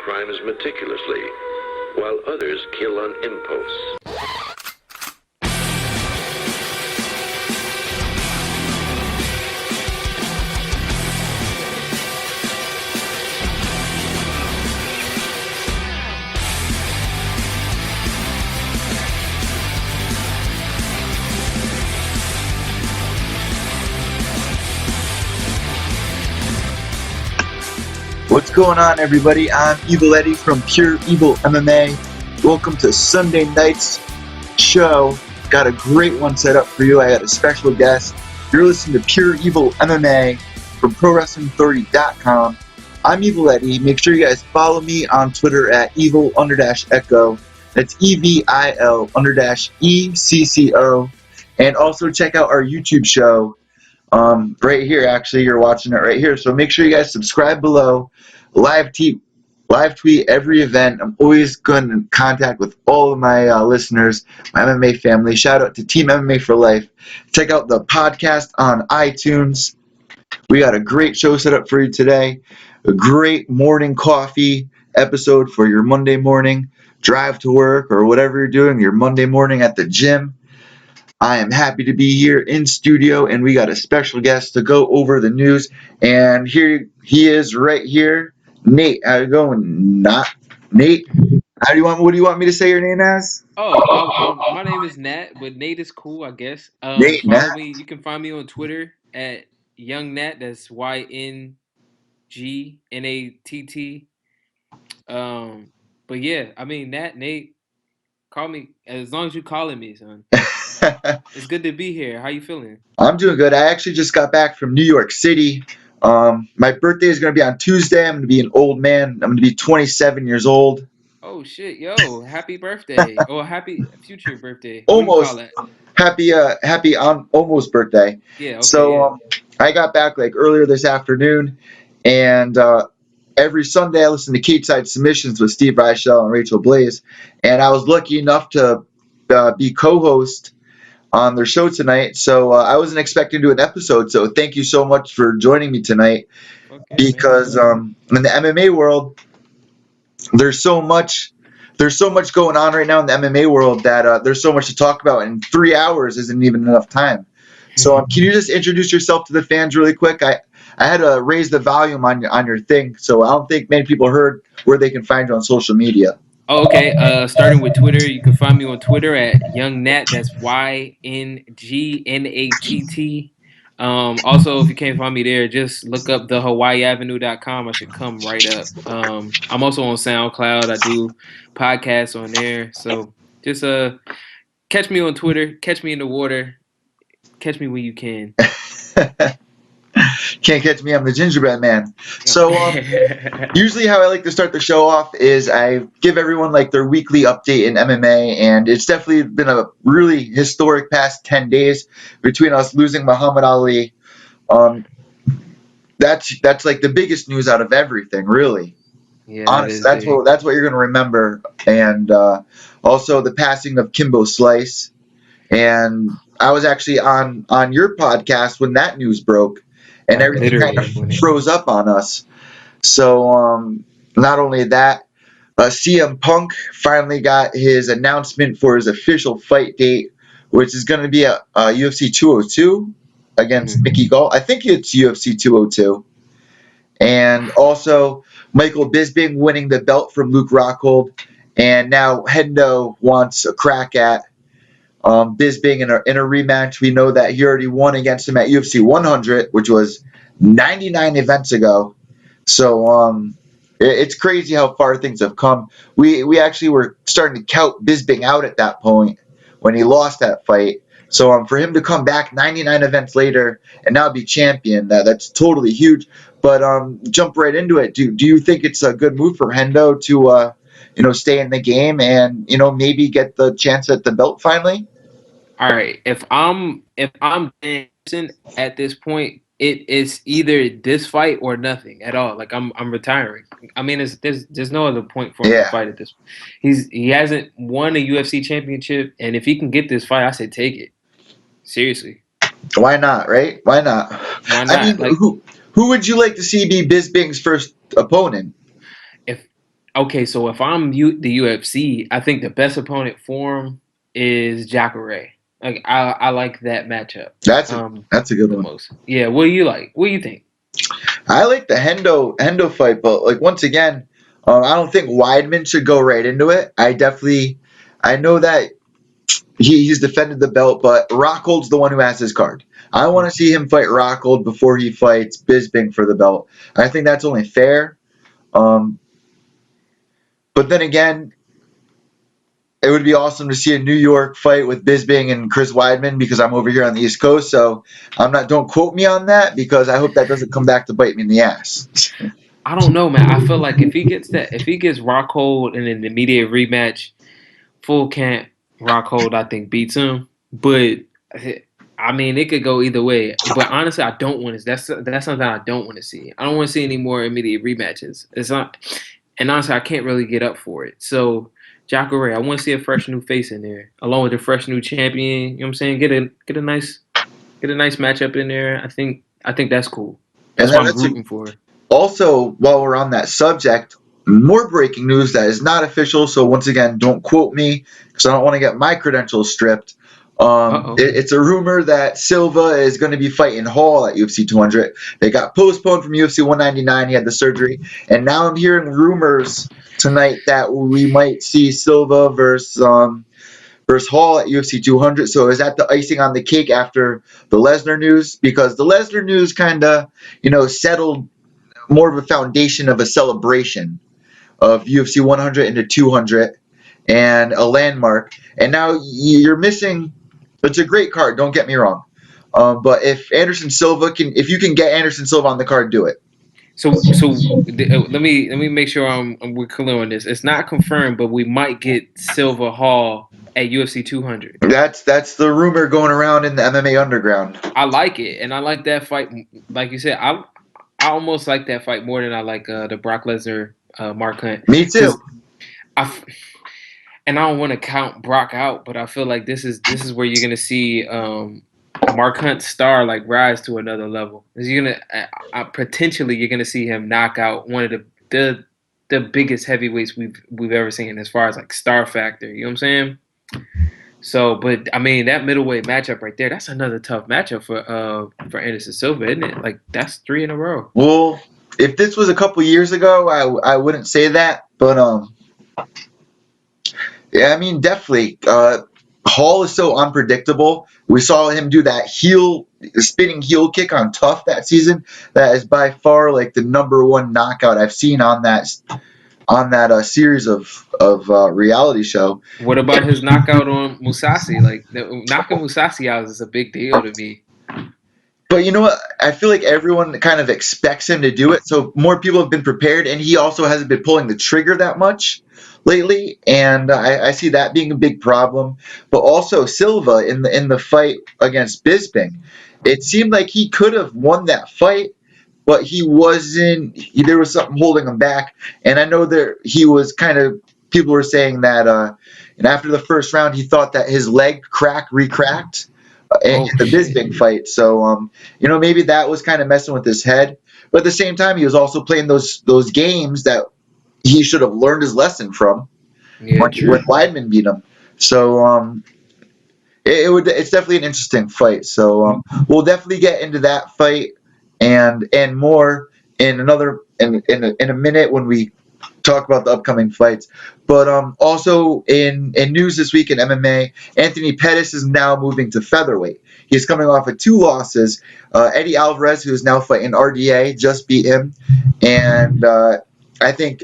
crimes meticulously, while others kill on impulse. What's going on, everybody? I'm Evil Eddie from Pure Evil MMA. Welcome to Sunday night's show. Got a great one set up for you. I got a special guest. You're listening to Pure Evil MMA from ProWrestlingAuthority.com. I'm Evil Eddie. Make sure you guys follow me on Twitter at Evil_Echo. That's EVIL_ECCO. And also check out our YouTube show. Right here, actually, you're watching it right here. So make sure you guys subscribe below. Live tweet every event. I'm always going in contact with all of my listeners, my MMA family. Shout out to Team MMA for Life. Check out the podcast on iTunes. We got a great show set up for you today. A great morning coffee episode for your Monday morning drive to work or whatever you're doing, your Monday morning at the gym. I am happy to be here in studio, and we got a special guest to go over the news. And here he is right here. Nate, how you going? Nate, what do you want me to say your name as? My name is Nat, but Nate is cool, I guess. Nate, Follow Nat. me. You can find me on Twitter at Young Nat. That's YNGNATT. But yeah, I mean Nate. Call me as long as you calling me, son. It's good to be here. How you feeling? I'm doing good. I actually just got back from New York City. My birthday is going to be on Tuesday. I'm going to be an old man. I'm going to be 27 years old. Oh shit, yo! Happy birthday! Or happy future birthday. What do you call Almost. that? Happy on almost birthday. Yeah. Okay. So I got back like earlier this afternoon, and every Sunday I listen to Cage-Side Submissions with Steve Reichel and Rachel Blaze, and I was lucky enough to be co-host on their show tonight. So I wasn't expecting to do an episode. So thank you so much for joining me tonight. Okay, Because in the MMA world, there's so much going on right now in the MMA world that there's so much to talk about, and 3 hours isn't even enough time. So can you just introduce yourself to the fans really quick? I had to raise the volume on your thing, so I don't think many people heard where they can find you on social media. Oh, okay. Starting with Twitter, you can find me on Twitter at Young Nat. That's YNGNATT. Also, if you can't find me there, just look up the HawaiiAvenue.com. I should come right up. I'm also on SoundCloud. I do podcasts on there. So just catch me on Twitter. Catch me in the water. Catch me when you can. Can't catch me, I'm the gingerbread man. So usually how I like to start the show off is I give everyone like their weekly update in MMA, and it's definitely been a really historic past 10 days between us losing Muhammad Ali. That's like the biggest news out of everything, really. Yeah, Honestly, that's what you're gonna remember. And also the passing of Kimbo Slice. And I was actually on your podcast when that news broke, and everything kind of froze up on us. So not only that, CM Punk finally got his announcement for his official fight date, which is going to be a UFC 202 against Mickey Gall. I think it's UFC 202. And also Michael Bisping winning the belt from Luke Rockhold. And now Hendo wants a crack at Bisping in a rematch. We know that he already won against him at UFC 100, which was 99 events ago. So it's crazy how far things have come. We actually were starting to count Bisping out at that point when he lost that fight. So for him to come back 99 events later and now be champion, that's totally huge. But jump right into it. Do you think it's a good move for Hendo to stay in the game and maybe get the chance at the belt finally? All right. If I'm dancing at this point, it is either this fight or nothing at all. Like I'm retiring. I mean, there's no other point for him to fight at this. He hasn't won a UFC championship, and if he can get this fight, I say take it. Seriously. Why not? Right? Why not? Why not? I mean, who would you like to see be Bisping's first opponent? Okay, so if I'm the UFC, I think the best opponent for him is Jacare. Like I like that matchup. That's a good The one. most. Yeah. What do you like? What do you think? I like the Hendo fight, but like once again, I don't think Weidman should go right into it. I know that he's defended the belt, but Rockhold's the one who has his card. I want to see him fight Rockhold before he fights Bisping for the belt. I think that's only fair. But then again, it would be awesome to see a New York fight with Bisping and Chris Weidman because I'm over here on the East Coast. So don't quote me on that because I hope that doesn't come back to bite me in the ass. I don't know, man. I feel like if he gets Rockhold in an immediate rematch, full camp Rockhold, I think beats him. But I mean, it could go either way. But honestly, I don't want to. That's something I don't want to see. I don't want to see any more immediate rematches. It's not, and honestly, I can't really get up for it. So, Jacare, I want to see a fresh new face in there, along with a fresh new champion. You know what I'm saying? Get a nice matchup in there. I think that's cool. And That's then what I'm rooting for. also, while we're on that subject, more breaking news that is not official. So once again, don't quote me because I don't want to get my credentials stripped. Uh-oh. It's a rumor that Silva is going to be fighting Hall at UFC 200. They got postponed from UFC 199. He had the surgery, and now I'm hearing rumors tonight that we might see Silva versus Hall at UFC 200. So is that the icing on the cake after the Lesnar news? Because the Lesnar news kind of settled more of a foundation of a celebration of UFC 100 into 200 and a landmark. And now you're missing. It's a great card. Don't get me wrong. But if if you can get Anderson Silva on the card, do it. So let me make sure we're clear on this. It's not confirmed, but we might get Silva Hall at UFC 200. That's the rumor going around in the MMA underground. I like it, and I like that fight. Like you said, I almost like that fight more than I like the Brock Lesnar Mark Hunt. Me too. And I don't want to count Brock out, but I feel like this is where you're gonna see Mark Hunt's star like rise to another level. You're gonna potentially you're gonna see him knock out one of the biggest heavyweights we've ever seen as far as like star factor. You know what I'm saying? So, but I mean that middleweight matchup right there, that's another tough matchup for Anderson Silva, isn't it? Like that's 3 in a row. Well, if this was a couple years ago, I wouldn't say that, but yeah, I mean definitely. Hall is so unpredictable. We saw him do that spinning heel kick on Tough that season. That is by far like the number one knockout I've seen on that series of reality show. What about his knockout on Musasi? Like knocking Musasi out is a big deal to me. But you know what? I feel like everyone kind of expects him to do it, so more people have been prepared, and he also hasn't been pulling the trigger that much lately, and I see that being a big problem. But also Silva in the fight against Bisping, it seemed like he could have won that fight, but he wasn't. There was something holding him back, and I know he was kind of. People were saying that, and after the first round, he thought that his leg recracked in the Bisping fight. So, maybe that was kind of messing with his head. But at the same time, he was also playing those games that he should have learned his lesson from when Weidman beat him. So, it's definitely an interesting fight. So, we'll definitely get into that fight and more in a minute when we talk about the upcoming fights. But also in news this week in MMA, Anthony Pettis is now moving to featherweight. He's coming off of 2 losses. Eddie Alvarez, who is now fighting RDA, just beat him. And I think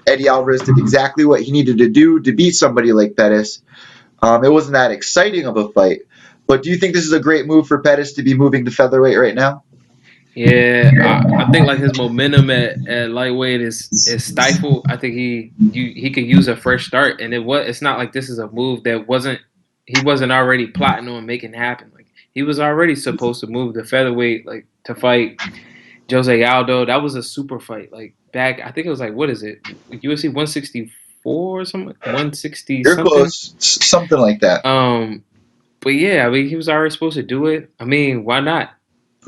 Eddie Alvarez did exactly what he needed to do to beat somebody like Pettis. It wasn't that exciting of a fight. But do you think this is a great move for Pettis to be moving to featherweight right now? Yeah, I think like his momentum at lightweight is stifled. I think he could use a fresh start, and it's not like this is a move that he wasn't already plotting on making happen. Like he was already supposed to move to featherweight, like to fight Jose Aldo. That was a super fight. Like back, I think it was like what is it, UFC 164 or something, 160 You're something. close, something like that. But yeah, I mean he was already supposed to do it. I mean, why not?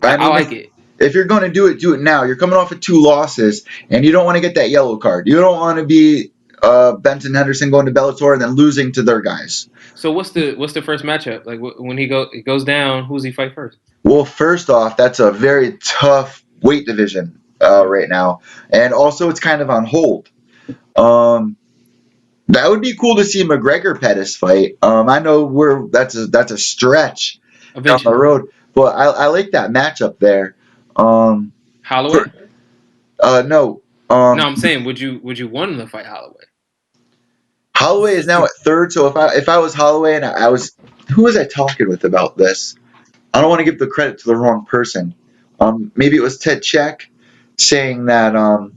I mean, like it. if you're going to do it now. You're coming off of 2 losses, and you don't want to get that yellow card. You don't want to be Benson Henderson going to Bellator and then losing to their guys. So what's the first matchup? Like when he goes down, who's he fight first? Well, first off, that's a very tough weight division right now, and also it's kind of on hold. That would be cool to see McGregor Pettis fight. I know that's a stretch down the road, but I like that matchup there. Holloway? No. No, I'm saying would you want him to fight Holloway? Holloway is now at 3rd, so if I was Holloway and I was, who was I talking with about this? I don't want to give the credit to the wrong person. Maybe it was Ted Check saying that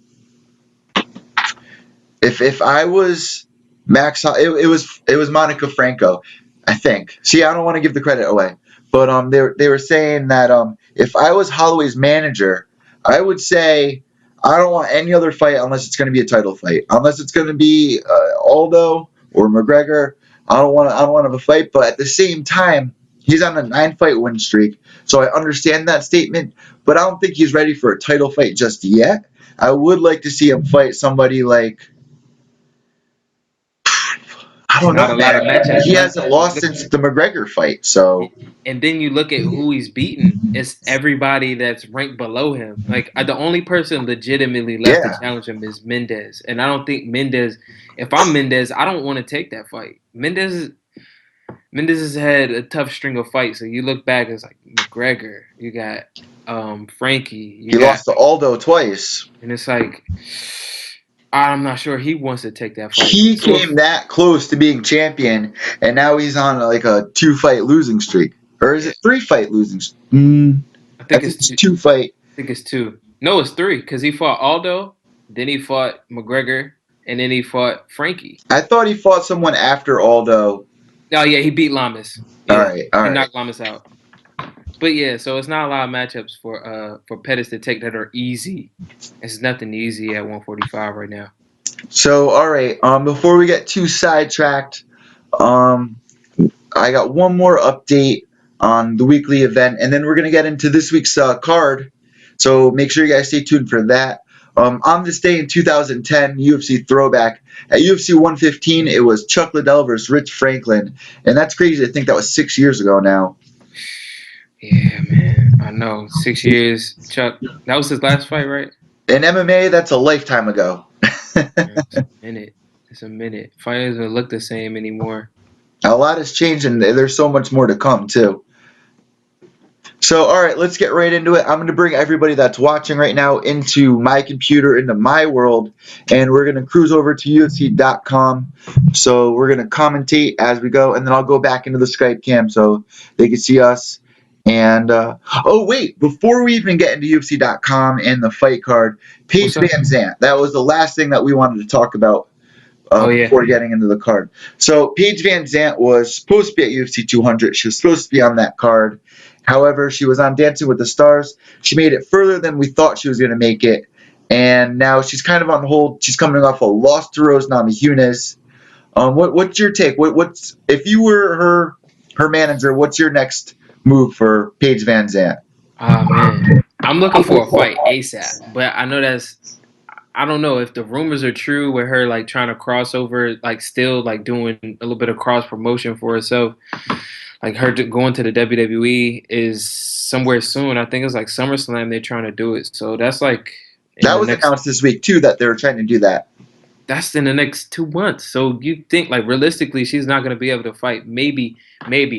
if I was Max, it was Monica Franco, I think. See, I don't want to give the credit away, but they were saying that if I was Holloway's manager, I would say I don't want any other fight unless it's going to be a title fight, unless it's going to be Aldo or McGregor. I don't want to have a fight, but at the same time, he's on a 9-fight win streak, so I understand that statement, but I don't think he's ready for a title fight just yet. I would like to see him fight somebody like, I don't know, man. He hasn't lost since the McGregor fight, so. And then you look at who he's beaten. It's everybody that's ranked below him. Like the only person legitimately left to challenge him is Mendez, and I don't think Mendez. If I'm Mendez, I don't want to take that fight. Mendez has had a tough string of fights. So you look back, it's like McGregor. You got Frankie. He lost to Aldo twice, and it's like, I'm not sure he wants to take that fight. He came that close to being champion, and now he's on like a 2-fight losing streak. Or is it 3-fight losing streak? I think it's 2-fight. I think it's 2. No, it's 3, because he fought Aldo, then he fought McGregor, and then he fought Frankie. I thought he fought someone after Aldo. Oh, yeah, he beat Lamas. Yeah, all right. He knocked Lamas out. But yeah, so it's not a lot of matchups for Pettis to take that are easy. It's nothing easy at 145 right now. So, all right. Before we get too sidetracked, I got one more update on the weekly event, and then we're gonna get into this week's card. So make sure you guys stay tuned for that. On this day in 2010, UFC throwback at UFC 115, it was Chuck Liddell versus Rich Franklin, and that's crazy to think that was 6 years ago now. Yeah, man. I know. 6 years. Chuck, that was his last fight, right? In MMA, that's a lifetime ago. It's a minute. It's a minute. Fighters don't look the same anymore. A lot has changed, and there's so much more to come, too. So, all right, let's get right into it. I'm going to bring everybody that's watching right now into my computer, into my world, and we're going to cruise over to UFC.com. So we're going to commentate as we go, and then I'll go back into the Skype cam so they can see us. And, oh, wait, before we even get into UFC.com and the fight card, Paige Vanzant. That was the last thing that we wanted to talk about before getting into the card. So Paige Vanzant was supposed to be at UFC 200. She was supposed to be on that card. However, she was on Dancing with the Stars. She made it further than we thought she was going to make it. And now she's kind of on hold. She's coming off a loss to Rose Namajunas. What's your take? What's if you were her manager, what's your next move for Paige Vanzant? Man. I'm looking for a fight ASAP. But I know I don't know if the rumors are true with her like trying to cross over, like still like doing a little bit of cross promotion for herself. Like her going to the WWE is somewhere soon. I think it's like SummerSlam they're trying to do it. So that's like that was announced this week too that they were trying to do that. That's in the next 2 months. So you think like realistically she's not going to be able to fight. Maybe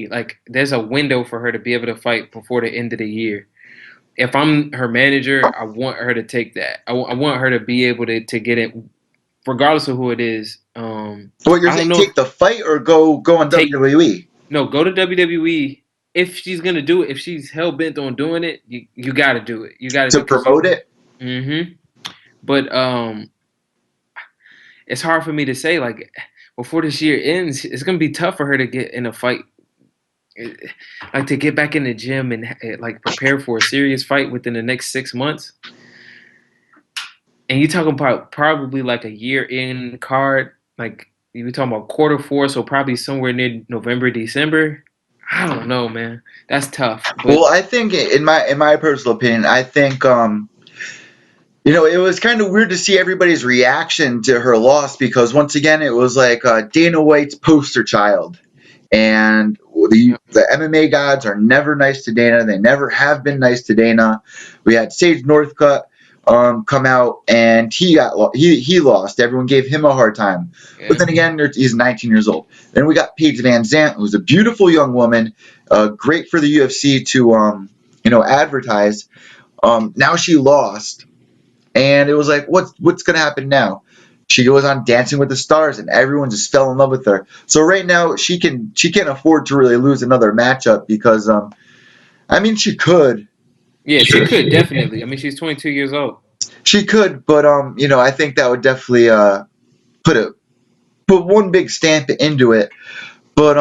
like there's a window for her to be able to fight before the end of the year. If I'm her manager, I want her to take that. I want her to be able to get it, regardless of who it is. What you're saying? Take the fight or go on WWE? No, go to WWE. If she's gonna do it, if she's hell bent on doing it, you got to do it. You got to promote it. Mm-hmm. But it's hard for me to say. Like before this year ends, it's gonna be tough for her to get in a fight. Like to get back in the gym and like prepare for a serious fight within the next 6 months. And you're talking about probably like a year in card, like you were talking about Q4, so probably somewhere near November, December. I don't know, man. That's tough. But Well, I think in my personal opinion, I think it was kind of weird to see everybody's reaction to her loss because once again, it was like Dana White's poster child. And the MMA gods are never nice to Dana. They never have been nice to Dana. We had Sage Northcutt come out, and he lost. Everyone gave him a hard time. But then again, he's 19 years old. Then we got Paige Vanzant, who's a beautiful young woman, great for the UFC to advertise. Now she lost, and it was like, what's gonna happen now? She goes on Dancing with the Stars, and everyone just fell in love with her. So right now, she can't afford to really lose another matchup because I mean she could. yeah, she could definitely. I mean, she's 22 years old. She could, but I think that would definitely put a put one big stamp into it. But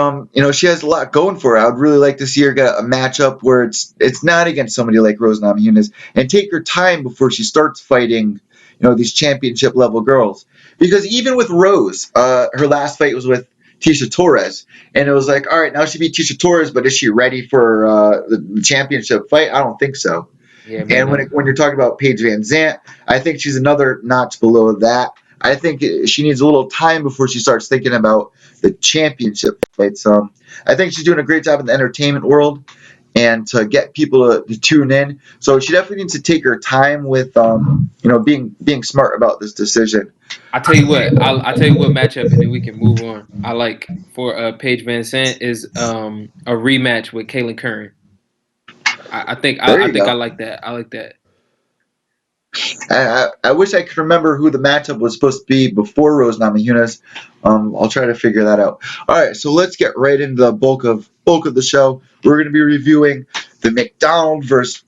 she has a lot going for her. I would really like to see her get a matchup where it's not against somebody like Rose Namajunas, and take her time before she starts fighting, these championship level girls. Because even with Rose, her last fight was with Tisha Torres, and it was like, all right, now she beat Tisha Torres, but is she ready for the championship fight? I don't think so. Yeah, me And neither. when you're talking about Paige Vanzant, I think she's another notch below that. I think she needs a little time before she starts thinking about the championship fights. I think she's doing a great job in the entertainment world and to get people to tune in. So she definitely needs to take her time with, being smart about this decision. I tell you what, I'll tell you what matchup, and then we can move on. I like for Paige Van Sant is a rematch with Kaylin Curran. I think There I you think I go. like that. I like that. I wish I could remember who the matchup was supposed to be before Rose Namajunas. I'll try to figure that out. All right, so let's get right into the bulk of the show. We're going to be reviewing the McDonald versus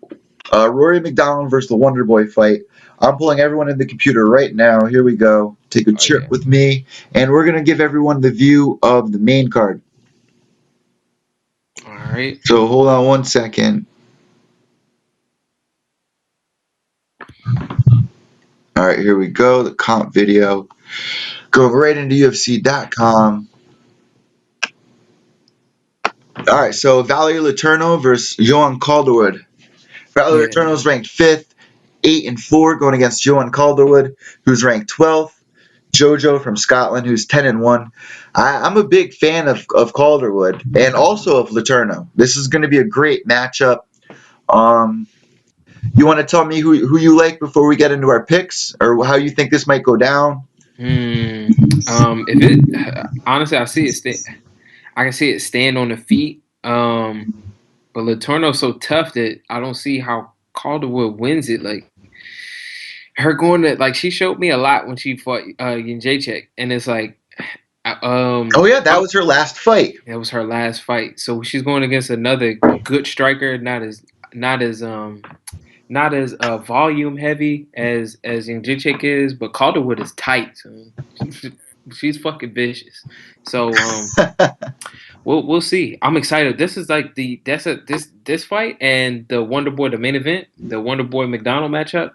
Rory McDonald versus the Wonderboy fight. I'm pulling everyone in the computer right now. Here we go. Take a Oh trip yeah. with me, and we're going to give everyone the view of the main card. All right. So hold on one second. All right, here we go. The comp video. Going right into UFC.com. All right, so Valerie Letourneau versus Joan Calderwood. Valerie Yeah, Letourneau's man. ranked 5th, 8-4, going against Joan Calderwood, who's ranked 12th. Jojo from Scotland, who's 10-1. I'm a big fan of Calderwood and also of Letourneau. This is going to be a great matchup. Um, you want to tell me who you like before we get into our picks, or how you think this might go down? Hmm. If it honestly, I can see it stand on the feet. But Letourneau's so tough that I don't see how Calderwood wins it. Like her going to like she showed me a lot when she fought Jacek, and it's like, Oh yeah, that was her last fight. that was her last fight. So she's going against another good striker, not as not as volume heavy as Jacek is, but Calderwood is tight. So she's fucking vicious. So we'll see. I'm excited. This is like this fight and the Wonderboy, the main event, the Wonderboy McDonald matchup.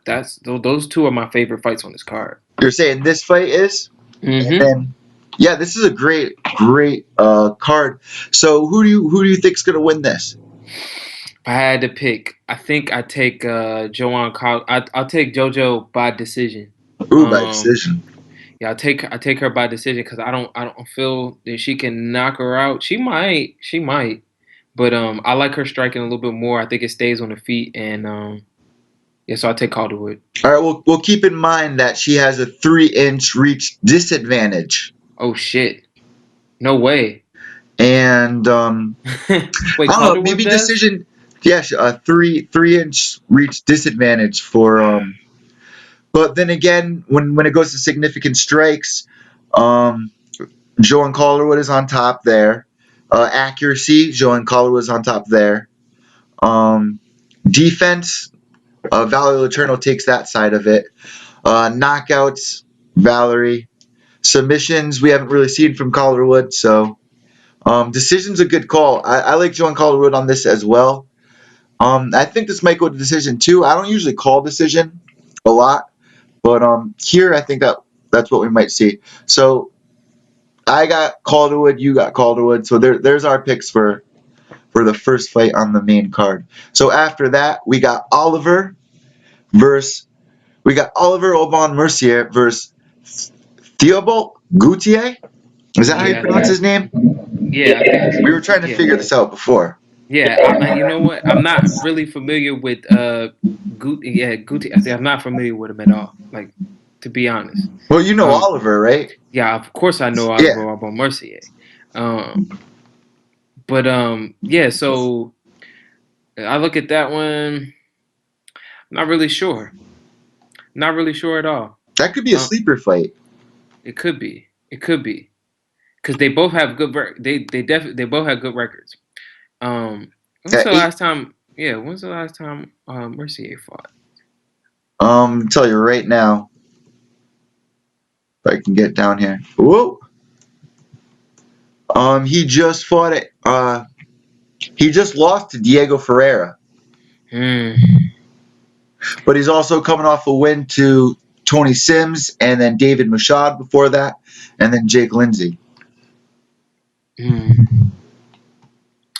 Those two are my favorite fights on this card. You're saying this fight is, and Mm-hmm. then yeah, this is a great card. So who do you think's gonna win this? If I had to pick, I think I take Joanne. I'll take JoJo by decision. Ooh, by Um, decision. yeah, I take her by decision because I don't feel that she can knock her out. She might, but I like her striking a little bit more. I think it stays on the feet, and yeah, so I take Calderwood. All right, we'll keep in mind that she has a 3-inch reach disadvantage, Oh shit! No way. and Wait, I don't know, Calderwood maybe does? decision. Yeah, a 3-inch reach disadvantage for. But then again, when it goes to significant strikes, um, Joan Calderwood is on top there. Accuracy, Joan Calderwood is on top there. Um, Defense, Valerie Letourneau takes that side of it. Knockouts, Valerie. Submissions, we haven't really seen from Calderwood, so decision's a good call. I like Joan Calderwood on this as well. I think this might go to decision too. I don't usually call decision a lot, but here I think that's what we might see. So I got Calderwood, you got Calderwood. So there's our picks for for the first fight on the main card. So after that, we got Oliver Aubin Mercier versus Theobald Gautier. Is that how you Yeah, pronounce his name? yeah, I think We were trying to yeah. figure this out before. Yeah, you know what? I'm not really familiar with Guti. I'm not familiar with him at all. Like, to be honest. Well, you know Um, Oliver, right? yeah, of course I know Yeah. Oliver Arbon Mercier. Um, but yeah. So I look at that one. Not really sure. Not really sure at all. That could be a Uh, sleeper fight. it could be. It could be because they both have good. They both have good records. When's At the eight, last time? Yeah, when's the last time Mercier fought? tell you right now, if I can get down here. Whoa. He just fought it. He just lost to Diego Ferreira, Hmm. but he's also coming off a win to Tony Sims and then David Machad before that, and then Jake Lindsay. Hmm.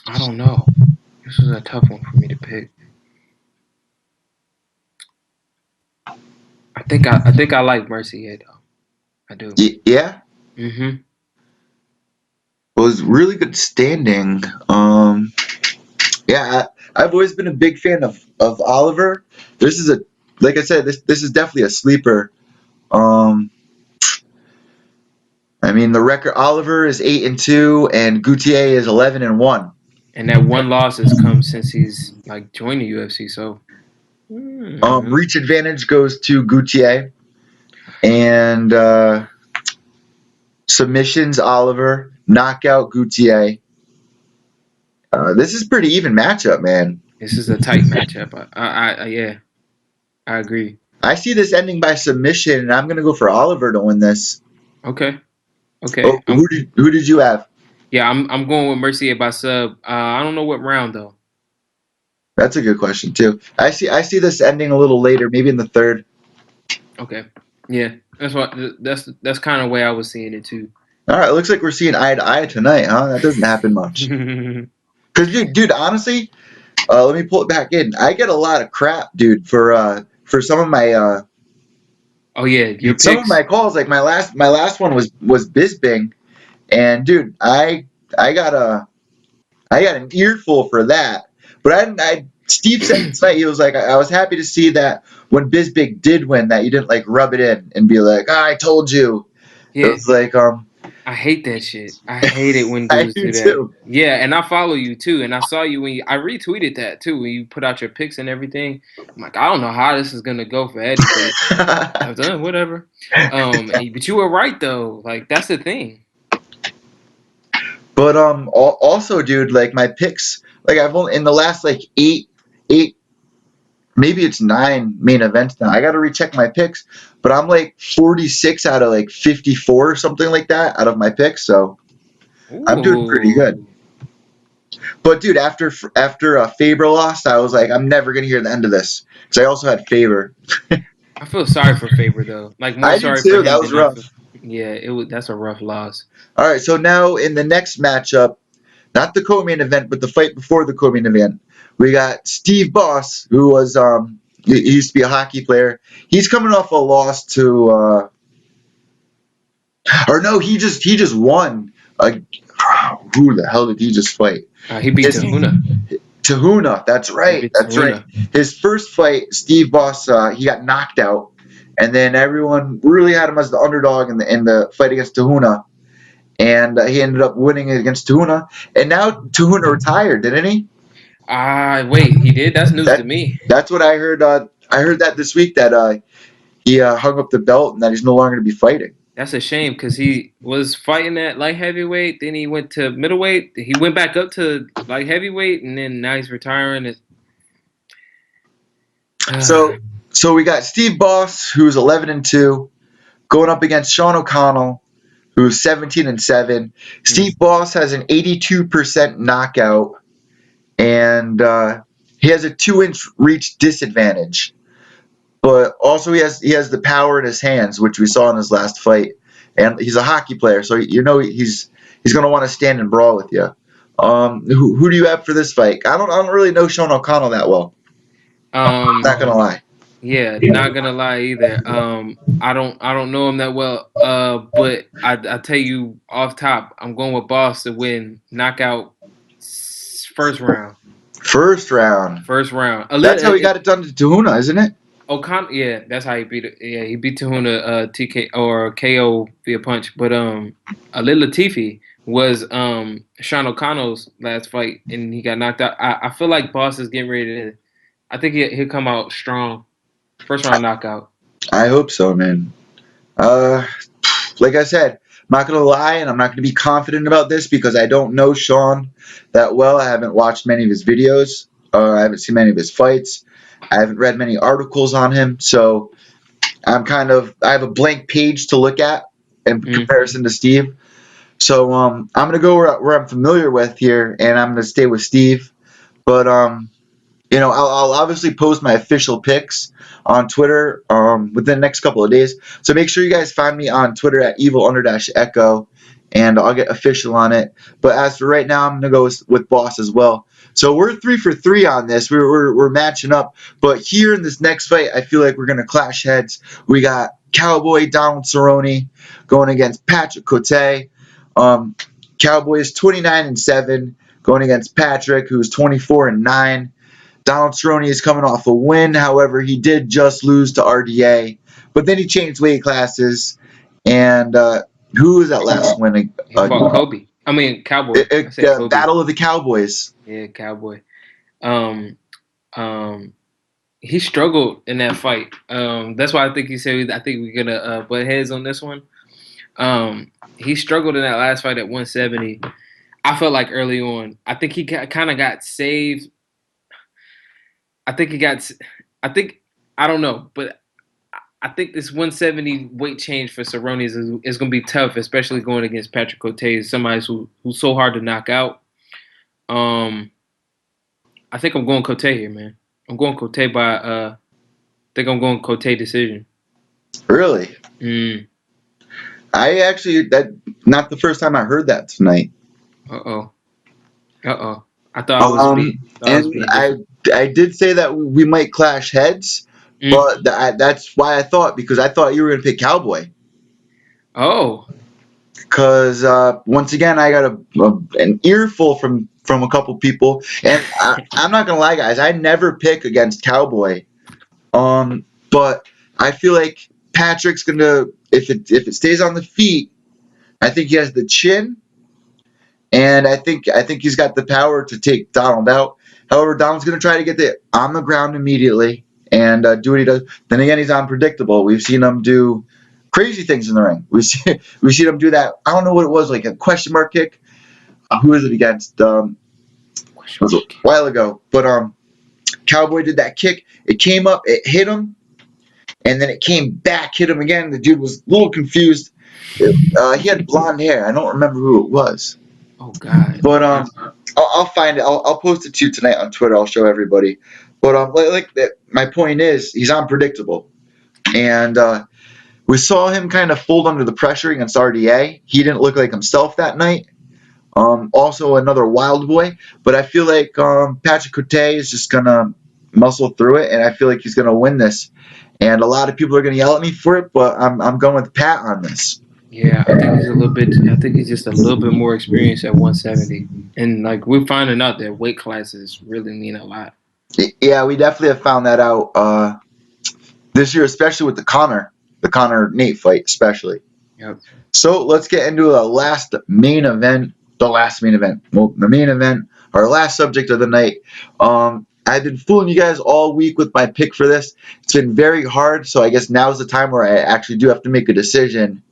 I don't know. This is a tough one for me to pick. I think I like Mercier though. I do. Yeah, Mm-hmm. it was really good standing. Yeah, I've always been a big fan of Oliver. This is like I said, this is definitely a sleeper. Um, I mean, the record Oliver is 8-2, and Gautier is 11-1. And that one loss has come since he's like joined the UFC. So Reach advantage goes to Gautier, and submissions Oliver, knockout Gautier. This is pretty even matchup, man. this is a tight matchup. Yeah, I agree. I see this ending by submission, and I'm gonna go for Oliver to win this. Okay. Oh, Okay. who did you have? Yeah, I'm going with Mercier by sub. I don't know what round though. That's a good question too. I see this ending a little later, maybe in the third. Okay. Yeah. That's kind of the way I was seeing it too. All right, it looks like we're seeing eye to eye tonight, huh? That doesn't happen much. Cause dude, honestly, let me pull it back in. I get a lot of crap, dude, for some of my Oh yeah, your some of picks. my calls. Like my last one was Bisbing, and dude, I got an earful for that. But Steve said tonight he was like, I was happy to see that when Bisbing did win, that you didn't like rub it in and be like, I told you. It Yeah, was like, I hate that shit. I hate it when I dudes do do that. too. Yeah, and I follow you too, and I saw you I retweeted that too when you put out your picks and everything. I'm like, I don't know how this is gonna go for Eddie, but I've done whatever. But you were right though. Like that's the thing. But also, dude, like my picks, like I've only in the last like eight, maybe it's 9 main events now. I got to recheck my picks, but I'm like 46 out of like 54 or something like that out of my picks, so I'm doing pretty good. Ooh, But dude, after Faber lost, I was like, I'm never gonna hear the end of this because I also had Faber. I feel sorry for Faber though. Like more I did sorry for too. That him was than I feel. rough. Yeah, it was. That's a rough loss. All right, so now in the next matchup, not the co-main event, but the fight before the co-main event, we got Steve Boss, who was he used to be a hockey player. He's coming off a loss to or no, he just won. Who the hell did he just fight? He beat His, Tahuna. Tahuna. That's He right. beat That's right. Tahuna. His first fight, Steve Boss, he got knocked out, and then everyone really had him as the underdog in the fight against Tahuna, and he ended up winning against Tahuna, and now Tahuna retired, didn't he? Wait, he did? That's news to That me. that's what I heard. I heard that this week that he hung up the belt and that he's no longer going to be fighting. That's a shame because he was fighting at light heavyweight. Then he went to middleweight. He went back up to light heavyweight, and then now he's retiring. So so we got Steve Boss, who's 11-2, going up against Sean O'Connell, who's 17-7. Steve Boss has an 82% knockout, and he has a 2-inch reach disadvantage. But also he has the power in his hands, which we saw in his last fight. And he's a hockey player, so you know he's going to want to stand and brawl with you. Who do you have for this fight? I don't really know Sean O'Connell that well. Not gonna lie. Yeah, not gonna lie either. I don't know him that well. But I tell you off top, I'm going with Boss to win knockout first round. First round. First round. That's how he got it done to Tahuna, isn't it? O'Connor, yeah, that's how he beat it. Yeah, he beat Tahuna TK or KO via punch. But Ali Latifi was Sean O'Connell's last fight, and he got knocked out. I feel like Boss is getting ready to. I think he'll come out strong. First round knockout. I hope so, man. Like I said, I'm not gonna lie, and I'm not gonna be confident about this because I don't know Sean that well. I haven't watched many of his videos. I haven't seen many of his fights. I haven't read many articles on him, so I have a blank page to look at in comparison to Steve. So I'm gonna go where I'm familiar with here, and I'm gonna stay with Steve. But I'll obviously post my official picks on Twitter within the next couple of days. So make sure you guys find me on Twitter at evil_echo, and I'll get official on it. But as for right now, I'm gonna go with Boss as well. So we're 3 for 3 on this. We're matching up. But here in this next fight, I feel like we're gonna clash heads. We got Cowboy Donald Cerrone going against Patrick Cote. Cowboy is 29-7 going against Patrick, who's 24-9. Donald Cerrone is coming off a win. However, he did just lose to RDA. But then he changed weight classes. And who was that last win? He fought Kobe. I mean, Cowboy. I said Kobe. Battle of the Cowboys. Yeah, Cowboy. He struggled in that fight. That's why I think he said I think we're gonna butt heads on this one. He struggled in that last fight at 170. I felt like early on. I think he kind of got saved. I don't know, but I think this 170 weight change for Cerrone is going to be tough, especially going against Patrick Cote, somebody who's so hard to knock out. I think I'm going Cote here, man. I'm going Cote by Cote decision. Really? I actually not the first time I heard that tonight. Uh-oh. I thought I was I did say that we might clash heads, but that's why because I thought you were going to pick Cowboy. Oh. Because once again, I got an earful from a couple people, and I'm not going to lie, guys, I never pick against Cowboy. But I feel like Patrick's going to, if it stays on the feet, I think he has the chin. And I think he's got the power to take Donald out. However, Donald's going to try to get on the ground immediately and do what he does. Then again, he's unpredictable. We've seen him do crazy things in the ring. We've seen him do that. I don't know what it was, like a question mark kick. Who is it against? It was a while ago. But Cowboy did that kick. It came up, it hit him, and then it came back, hit him again. The dude was a little confused. He had blonde hair. I don't remember who it was. Oh God! But I'll find it. I'll post it to you tonight on Twitter. I'll show everybody. But my point is, he's unpredictable, and we saw him kind of fold under the pressure against RDA. He didn't look like himself that night. Also another wild boy, but I feel like Patrick Cote is just gonna muscle through it, and I feel like he's gonna win this. And a lot of people are gonna yell at me for it, but I'm going with Pat on this. Yeah, I think he's just a little bit more experienced at 170, and like we're finding out that weight classes really mean a lot. Yeah, we definitely have found that out this year, especially with the Conor Nate fight, especially. Yep. So let's get into the main event, our last subject of the night. I've been fooling you guys all week with my pick for this. It's been very hard, so I guess now's the time where I actually do have to make a decision.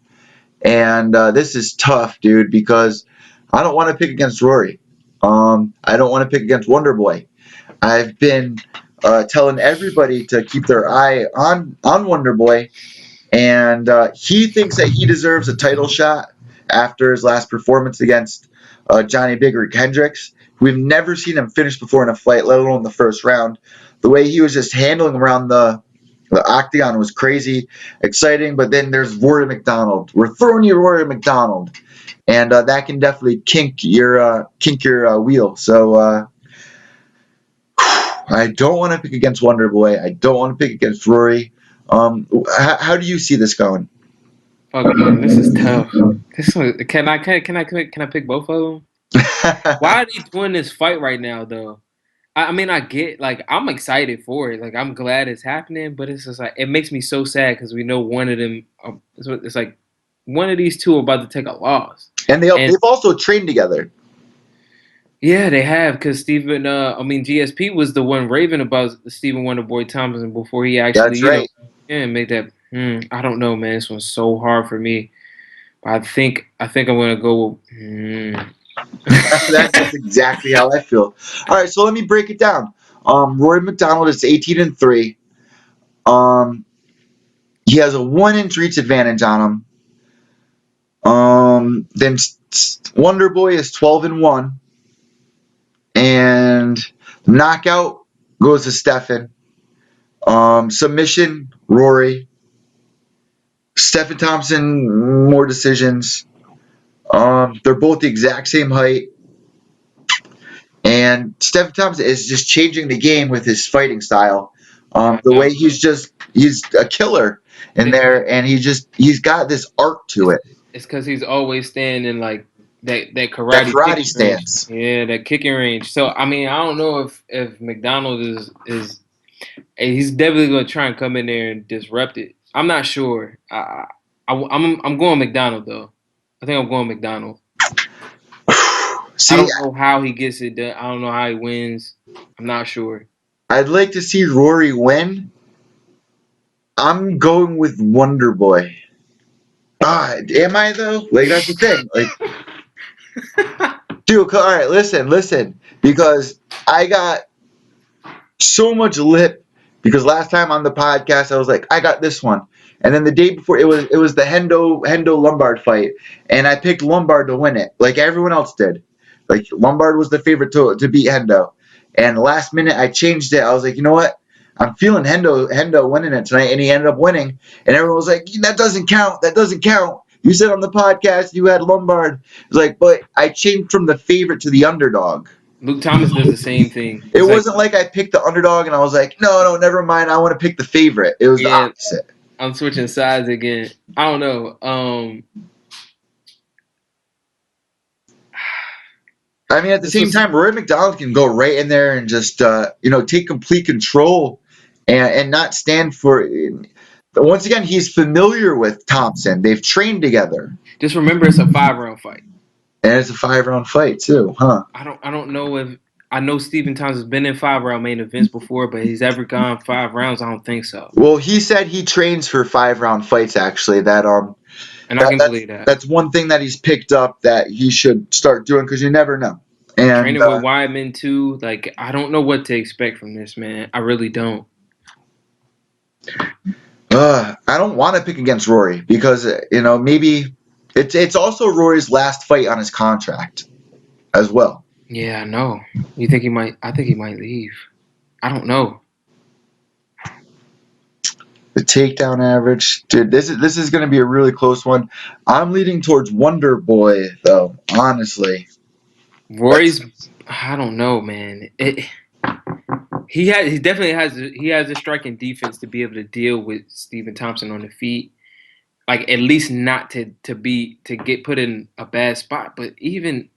And this is tough, dude, because I don't want to pick against Rory. I don't want to pick against Wonderboy. I've been telling everybody to keep their eye on Wonderboy, and he thinks that he deserves a title shot after his last performance against Johnny Big Rig Hendricks. We've never seen him finish before in a fight, let alone the first round. The way he was just handling around the The Octagon was crazy, exciting, but then there's Rory McDonald. We're throwing you Rory McDonald, and that can definitely kink your wheel. So I don't want to pick against Wonderboy. I don't want to pick against Rory. How do you see this going? Fuck, man, this is tough. Can I pick both of them? Why are they doing this fight right now, though? I mean, I get, like, I'm excited for it. Like, I'm glad it's happening, but it's just like it makes me so sad because we know one of them. It's like one of these two are about to take a loss, And and they've also trained together. yeah, they have because Stephen. GSP was the one raving about Stephen Wonderboy Thompson before he actually, That's right. made that. I don't know, man. This one's so hard for me. But I think I'm gonna go. That's exactly how I feel. All right, so let me break it down. Rory McDonald is 18-3. He has a 1-inch reach advantage on him. Then Wonderboy is 12-1, and knockout goes to Stephen. Submission Rory. Stephen Thompson more decisions. They're both the exact same height. And Stephen Thompson is just changing the game with his fighting style. The way he's a killer in there, and he's got this art to it. It's because he's always staying in like that That karate karate kicking stance. range. Yeah, that kicking range. So I mean, I don't know if McDonald is he's definitely gonna try and come in there and disrupt it. I'm not sure. I'm going McDonald though. I think I'm going McDonald. I See, don't know how he gets it done. I don't know how he wins. I'm not sure. I'd like to see Rory win. I'm going with Wonderboy. Am I though? Like that's the thing. Like, dude, all right, listen, because I got so much lip because last time on the podcast I was like, I got this one, and then the day before it was the Hendo Lombard fight, and I picked Lombard to win it, like everyone else did. Like Lombard was the favorite to beat Hendo, and last minute I changed it. I was like, you know what? I'm feeling Hendo winning it tonight, and he ended up winning. And everyone was like, that doesn't count. That doesn't count. You said on the podcast you had Lombard. It's like, but I changed from the favorite to the underdog. Luke Thomas does the same thing. It wasn't like I picked the underdog and I was like, no, never mind. I want to pick the favorite. It was the Yeah, opposite. I'm switching sides again. I don't know. I mean, at the same time, Rory McDonald can go right in there and just, take complete control and not stand for. Once again, he's familiar with Thompson. They've trained together. Just remember, it's a 5-round fight. And it's a 5-round fight too, huh? I don't know if I know Stephen Thompson's been in 5-round main events before, but he's ever gone 5 rounds. I don't think so. Well, he said he trains for 5-round fights. Actually, and I can believe that. That's one thing that he's picked up that he should start doing because you never know. And training with Weidman too. Like I don't know what to expect from this man. I really don't. I don't want to pick against Rory because maybe it's also Rory's last fight on his contract as well. Yeah, I know. You think he might? I think he might leave. I don't know. The takedown average, dude. This is going to be a really close one. I'm leaning towards Wonderboy though. Honestly, Rory's. I don't know, man. He definitely has the striking defense to be able to deal with Stephen Thompson on the feet. Like at least not to get put in a bad spot, but even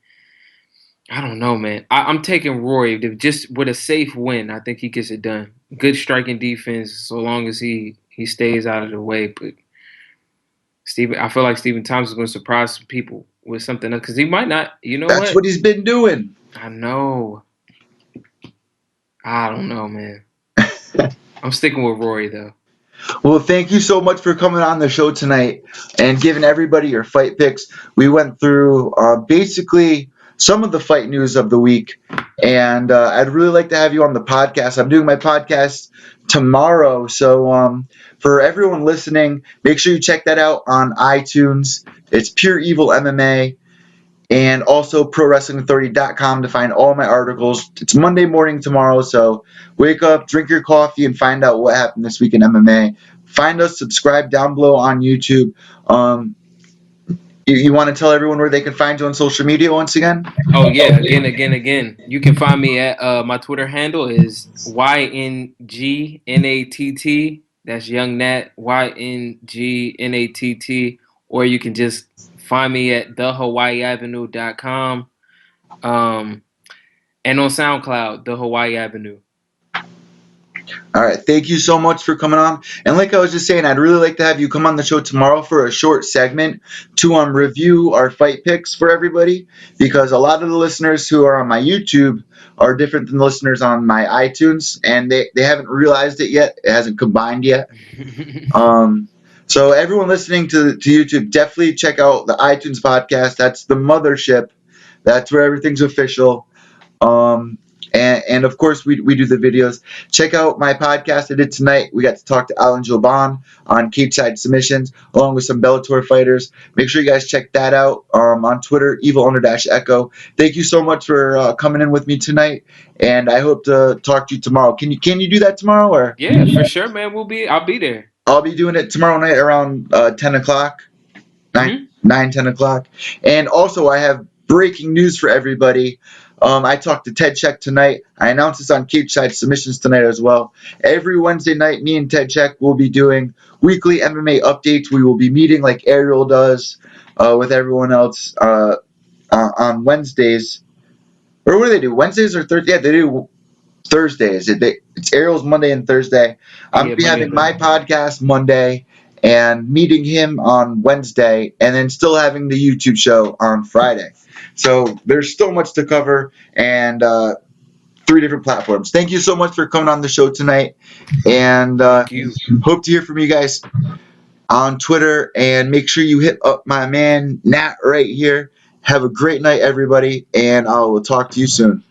I don't know, man. I'm taking Rory just with a safe win. I think he gets it done. Good striking defense, so long as he stays out of the way. But I feel like Stephen Thompson is going to surprise some people with something else because he might not. That's what he's been doing. I know. I don't know, man. I'm sticking with Rory though. Well, thank you so much for coming on the show tonight and giving everybody your fight picks. We went through basically some of the fight news of the week, and I'd really like to have you on the podcast. I'm doing my podcast tomorrow, so for everyone listening, make sure you check that out on iTunes. It's Pure Evil MMA, and also ProWrestlingAuthority.com to find all my articles. It's Monday morning tomorrow, so wake up, drink your coffee, and find out what happened this week in MMA. Find us, subscribe down below on YouTube. You want to tell everyone where they can find you on social media once again? Oh yeah, again. You can find me at my Twitter handle is YNGNATT. That's Young Nat, YNGNATT. Or you can just find me at thehawaiiavenue.com. And on SoundCloud, The Hawaii Avenue. All right. Thank you so much for coming on. And like I was just saying, I'd really like to have you come on the show tomorrow for a short segment to review our fight picks for everybody, because a lot of the listeners who are on my YouTube are different than the listeners on my iTunes, and they haven't realized it yet. It hasn't combined yet. So everyone listening to YouTube, definitely check out the iTunes podcast. That's the mothership. That's where everything's official. And of course, we do the videos. Check out my podcast I did tonight. We got to talk to Alan Joban on cage-side submissions, along with some Bellator fighters. Make sure you guys check that out on Twitter, evil_echo. Thank you so much for coming in with me tonight, and I hope to talk to you tomorrow. Can you do that tomorrow? Or Yeah, for sure, man. I'll be there. I'll be doing it tomorrow night around 10 o'clock. 10 o'clock. And also, I have breaking news for everybody. I talked to Ted Check tonight. I announced this on Cage Side Submissions tonight as well. Every Wednesday night, me and Ted Check will be doing weekly MMA updates. We will be meeting like Ariel does with everyone else on Wednesdays. Or what do they do? Wednesdays or Thursdays? Yeah, they do Thursdays. It's Ariel's Monday and Thursday. I'm going to be having my podcast Monday and meeting him on Wednesday, and then still having the YouTube show on Friday. So there's so much to cover, and 3 different platforms. Thank you so much for coming on the show tonight, and Thank you. Hope to hear from you guys on Twitter, and make sure you hit up my man Nat right here. Have a great night, everybody, and I will talk to you soon.